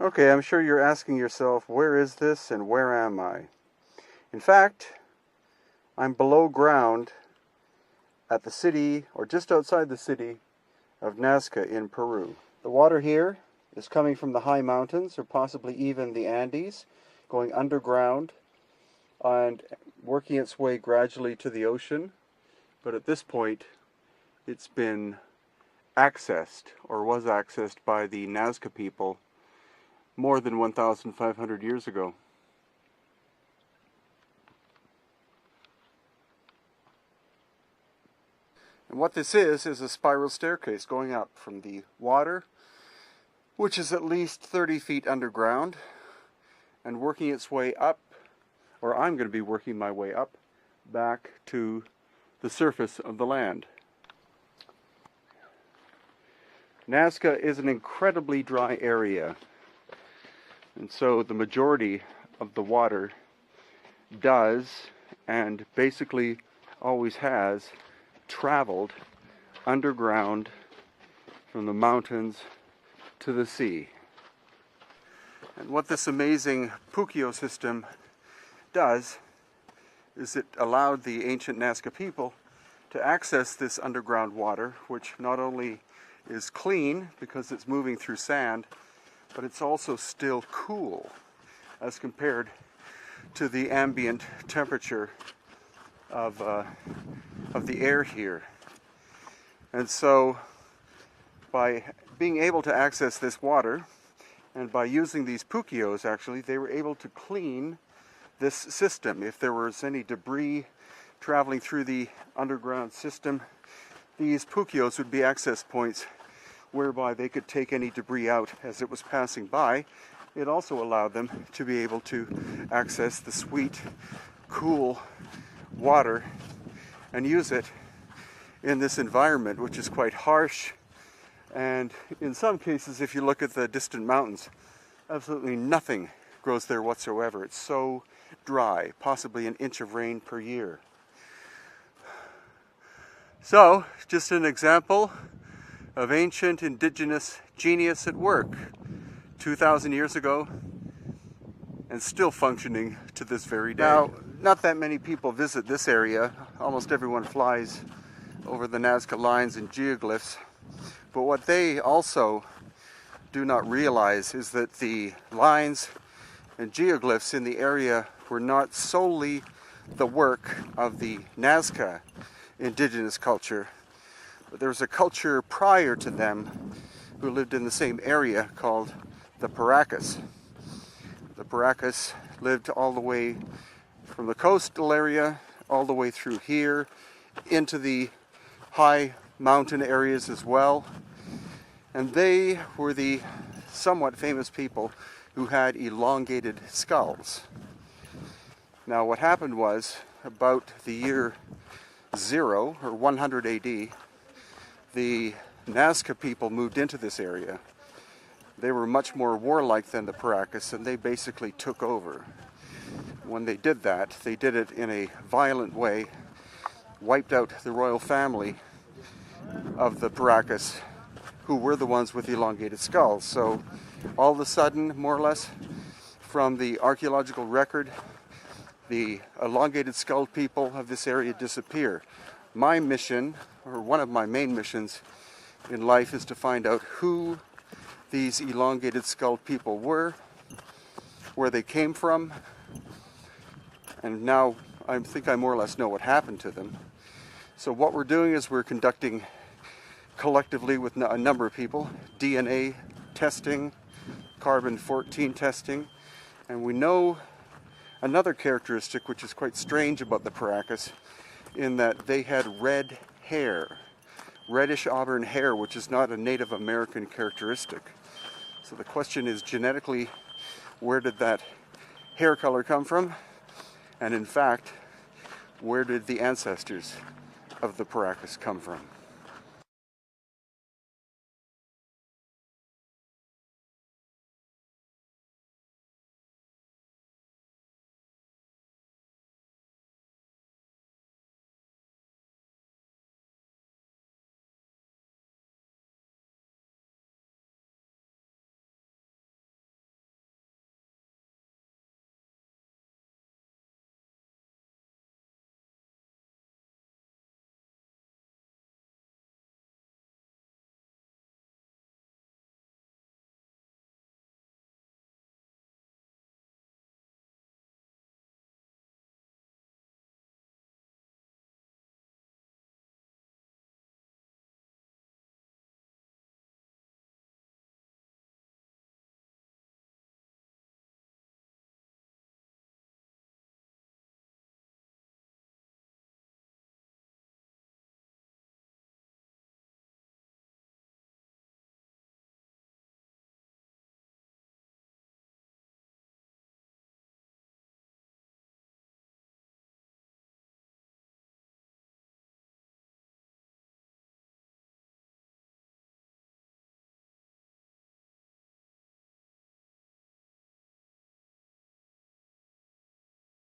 Okay, I'm sure you're asking yourself, where is this and where am I? In fact, I'm below ground at the city, or just outside the city, of Nazca in Peru. The water here is coming from the high mountains, or possibly even the Andes, going underground and working its way gradually to the ocean. But at this point, it's been accessed, or was accessed by the Nazca people more than 1,500 years ago. And what this is a spiral staircase going up from the water, which is at least 30 feet underground, and working its way up, or I'm going to be working my way up, back to the surface of the land. Nazca is an incredibly dry area, and so the majority of the water does, and basically always has, traveled underground from the mountains to the sea. And what this amazing Puccio system does is it allowed the ancient Nazca people to access this underground water, which not only is clean because it's moving through sand, but it's also still cool as compared to the ambient temperature of the air here. And so by being able to access this water, and by using these Puccios, actually, they were able to clean this system. If there was any debris traveling through the underground system, these Puccios would be access points whereby they could take any debris out as it was passing by. It also allowed them to be able to access the sweet, cool water and use it in this environment, which is quite harsh. And in some cases, if you look at the distant mountains, absolutely nothing grows there whatsoever. It's so dry, possibly an inch of rain per year. So, just an example of ancient indigenous genius at work 2,000 years ago, and still functioning to this very day. Now, not that many people visit this area. Almost everyone flies over the Nazca lines and geoglyphs. But what they also do not realize is that the lines and geoglyphs in the area were not solely the work of the Nazca indigenous culture, but there was a culture prior to them who lived in the same area called the Paracas. The Paracas lived all the way from the coastal area all the way through here into the high mountain areas as well. And they were the somewhat famous people who had elongated skulls. Now what happened was, about the year 0 or 100 AD, the Nazca people moved into this area. They were much more warlike than the Paracas, and they basically took over. When they did that, they did it in a violent way, wiped out the royal family of the Paracas, who were the ones with elongated skulls. So all of a sudden, more or less, from the archaeological record, the elongated skulled people of this area disappear. My mission, or one of my main missions in life, is to find out who these elongated skulled people were, where they came from, and now I think I more or less know what happened to them. So what we're doing is we're conducting, collectively with a number of people, DNA testing, carbon-14 testing, and we know another characteristic which is quite strange about the Paracas, in that they had red hair, reddish auburn hair, which is not a Native American characteristic. So the question is, genetically, where did that hair color come from? And in fact, where did the ancestors of the Paracas come from?